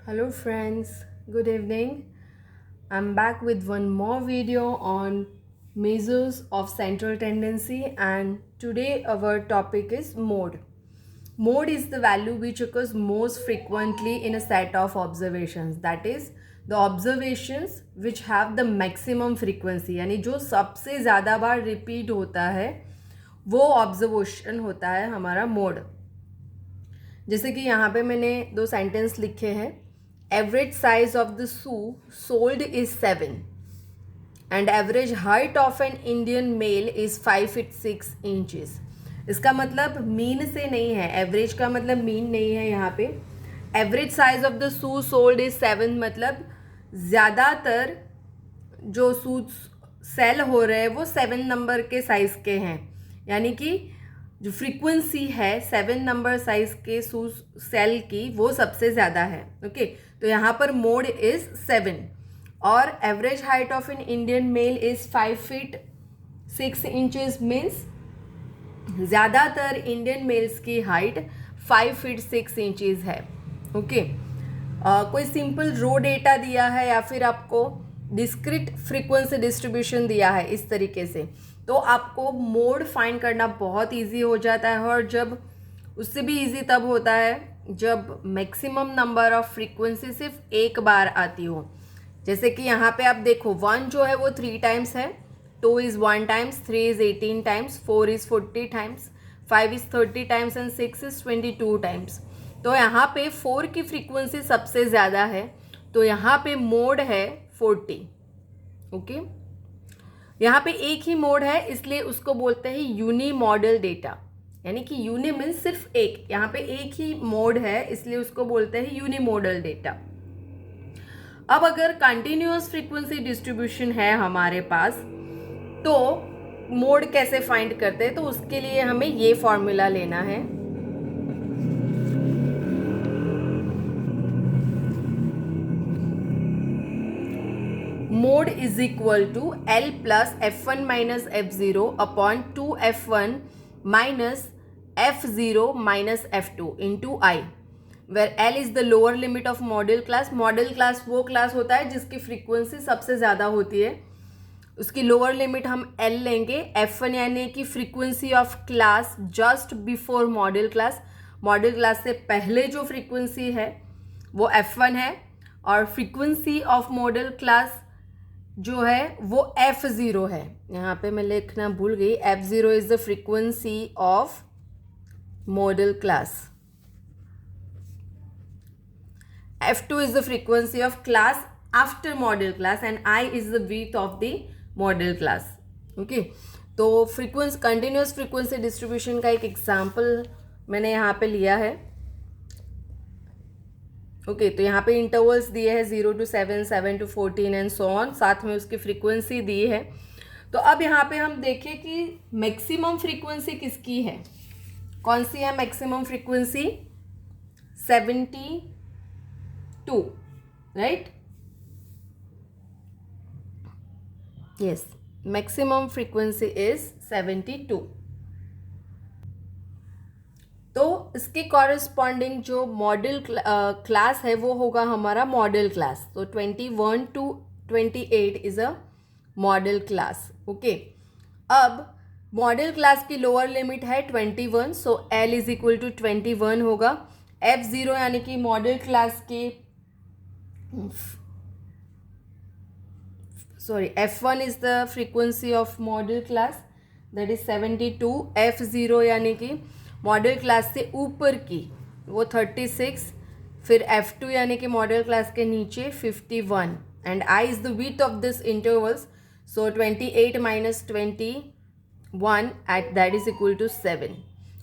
Hello friends, good evening. I'm back with one more video on measures of central tendency, and today our topic is mode. Mode is the value which occurs most frequently in a set of observations, that is the observations which have the maximum frequency, यानी जो सबसे ज़्यादा बार repeat होता है वो observation होता है हमारा मोड। जैसे कि यहाँ पे मैंने दो सेंटेंस लिखे हैं। Average size of the shoe sold is 7 and average height of an Indian male is 5 feet 6 inches। इसका मतलब मीन से नहीं है, एवरेज का मतलब मीन नहीं है यहाँ पे। Average size of the shoe sold is 7 मतलब ज़्यादातर जो शूज सेल हो रहे हैं वो 7 नंबर के साइज़ के हैं, यानी कि जो फ्रीक्वेंसी है 7 नंबर साइज के शूज सेल की वो सबसे ज़्यादा है। ओके, तो यहाँ पर मोड इज़ 7 और average height of an Indian mail is 5 feet 6 inches means ज़्यादातर इंडियन मेल्स की हाइट 5 feet 6 inches है। ओके, कोई सिंपल रो डेटा दिया है या फिर आपको डिस्क्रीट फ्रीक्वेंसी डिस्ट्रीब्यूशन दिया है इस तरीके से, तो आपको मोड फाइंड करना बहुत इजी हो जाता है। और जब उससे भी इजी तब होता है जब मैक्सिमम नंबर ऑफ फ्रीक्वेंसी सिर्फ एक बार आती हो। जैसे कि यहाँ पे आप देखो 1 जो है वो 3 टाइम्स है, 2 is 1 times, 3 is 18 times, 4 is 40 times, 5 is 30 times and 6 is 22 times. तो यहाँ पे 4 की फ्रीक्वेंसी सबसे ज़्यादा है, तो यहाँ पे मोड है 40। ओके, यहाँ पे एक ही मोड है इसलिए उसको बोलते हैं यूनी मॉडल डेटा, यानी कि यूनी मीन्स सिर्फ एक, यहाँ पे एक ही मोड है इसलिए उसको बोलते हैं यूनी मॉडल डेटा। अब अगर कंटिन्यूअस फ्रीक्वेंसी डिस्ट्रीब्यूशन है हमारे पास तो मोड कैसे फाइंड करते हैं, तो उसके लिए हमें ये फॉर्मूला लेना है। Mode is equal to L plus F1 minus F0 upon 2F1 minus F0 minus F2 into I, where L is the lower limit of modal class. Modal class वो क्लास होता है जिसकी फ्रीक्वेंसी सबसे ज़्यादा होती है, उसकी लोअर लिमिट हम L लेंगे। F1 यानी कि frequency of class just before model class, modal class से पहले जो फ्रीक्वेंसी है वो F1 है, और फ्रीक्वेंसी ऑफ मॉडल क्लास जो है वो F0 है। यहाँ पे मैं लिखना भूल गई, F0 is the frequency of modal class, F2 is the frequency of class after model class and I is the width of the model class. Okay, तो फ्रीक्वेंसी कंटिन्यूस फ्रीक्वेंसी डिस्ट्रीब्यूशन का एक एग्जाम्पल मैंने यहाँ पे लिया है। Okay, तो यहाँ पे इंटरवल्स दिए हैं 0 to 7, 7 to 14 and so on, साथ में उसकी फ्रीक्वेंसी दी है। तो अब यहाँ पे हम देखें कि मैक्सिमम फ्रीक्वेंसी किसकी है, कौन सी है maximum frequency? 72, right? Yes, maximum frequency is 72। तो इसके कॉरेस्पॉन्डिंग जो मॉडल क्लास है वो होगा हमारा मॉडल क्लास। तो 21 to 28 is a model class. Okay, अब मॉडल क्लास की लोअर लिमिट है 21, सो L इज इक्वल टू 21 होगा। F0 यानी कि मॉडल क्लास की F1 is the frequency of modal class, that is 72। F0 यानी कि मॉडल क्लास से ऊपर की वो 36, फिर F2 यानी कि मॉडल क्लास के नीचे 51 and I is the width of this intervals, so 28 minus 21 at that is equal to 7।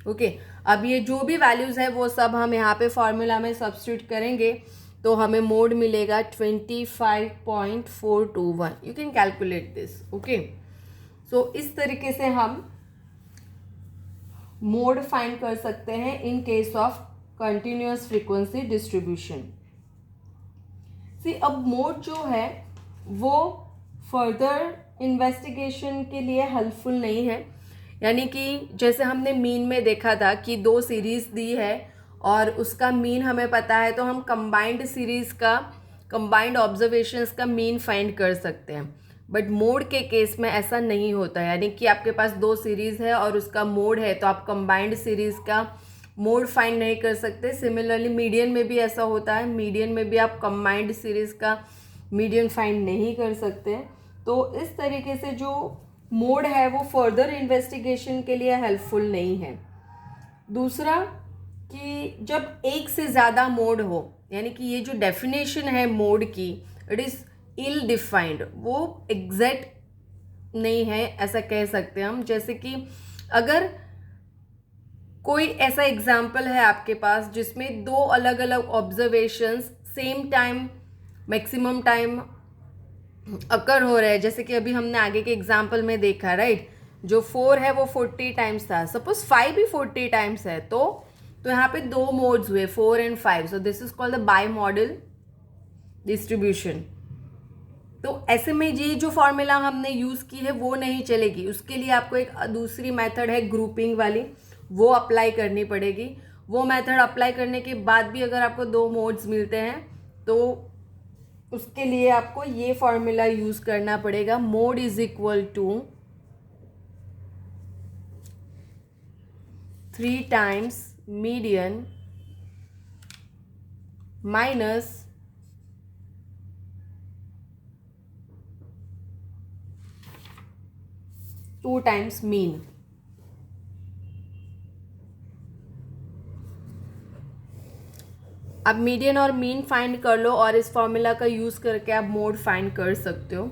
Okay, अब ये जो भी वैल्यूज़ है वो सब हम यहाँ पे फॉर्मूला में सब्स्टिट्यूट करेंगे तो हमें मोड मिलेगा 25.421। You can calculate this. Okay, so इस तरीके से हम मोड फाइंड कर सकते हैं in case of continuous frequency distribution. अब मोड जो है वो फर्दर इन्वेस्टिगेशन के लिए हेल्पफुल नहीं है, यानी कि जैसे हमने मीन में देखा था कि 2 सीरीज दी है और उसका मीन हमें पता है, तो हम कंबाइंड सीरीज़ का, कंबाइंड ऑब्जर्वेशंस का मीन फाइंड कर सकते हैं। बट मोड के केस में ऐसा नहीं होता, यानी कि आपके पास दो सीरीज़ है और उसका मोड है, तो आप कंबाइंड सीरीज़ का मोड फाइंड नहीं कर सकते। सिमिलरली मीडियन में भी ऐसा होता है, मीडियन में भी आप कंबाइंड सीरीज़ का मीडियन फाइंड नहीं कर सकते। तो इस तरीके से जो मोड है वो फर्दर इन्वेस्टिगेशन के लिए हेल्पफुल नहीं है। दूसरा कि जब एक से ज़्यादा मोड हो, यानी कि ये जो डेफिनेशन है मोड की, इट इज़ इल डिफाइंड, वो एग्जैक्ट नहीं है ऐसा कह सकते हैं हम। जैसे कि अगर कोई ऐसा एग्जाम्पल है आपके पास जिसमें दो अलग अलग observations same time, maximum time occur हो रहे हैं, जैसे कि अभी हमने आगे के एग्जाम्पल में देखा, राइट, जो 4 है वो 40 टाइम्स था, सपोज 5 भी 40 टाइम्स है, तो यहाँ पे दो मोड्स हुए 4 and 5, so this is called the by model distribution. तो ऐसे में ये जो फॉर्मूला हमने यूज़ की है वो नहीं चलेगी, उसके लिए आपको एक दूसरी मेथड है ग्रुपिंग वाली, वो अप्लाई करनी पड़ेगी। वो मेथड अप्लाई करने के बाद भी अगर आपको दो मोड्स मिलते हैं तो उसके लिए आपको ये फॉर्मूला यूज़ करना पड़ेगा, mode is equal to 3 times median minus 2 times mean. अब मीडियन और मीन फाइंड कर लो और इस फॉर्मूला का यूज़ करके आप मोड फाइंड कर सकते हो।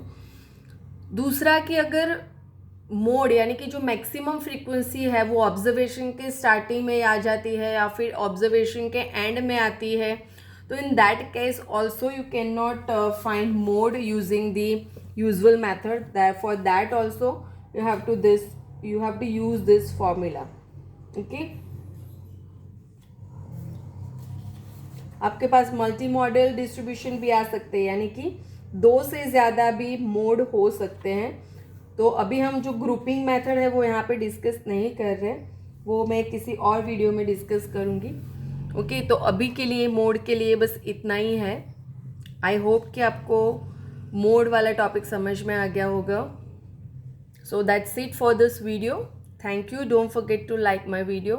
दूसरा कि अगर मोड यानी कि जो मैक्सिमम फ्रीक्वेंसी है वो ऑब्जर्वेशन के स्टार्टिंग में आ जाती है या फिर ऑब्जर्वेशन के एंड में आती है, तो in that case also you can not find mode using the usual method, for that also you have to use this formula. Okay, आपके पास मल्टी मॉडल डिस्ट्रीब्यूशन भी आ सकते हैं, यानी कि दो से ज़्यादा भी मोड हो सकते हैं। तो अभी हम जो ग्रुपिंग मेथड है वो यहाँ पे डिस्कस नहीं कर रहे, वो मैं किसी और वीडियो में डिस्कस करूँगी। ओके, तो अभी के लिए मोड के लिए बस इतना ही है। आई होप कि आपको मोड वाला टॉपिक समझ में आ गया होगा। So that's it for this video. Thank you. Don't forget to like my video.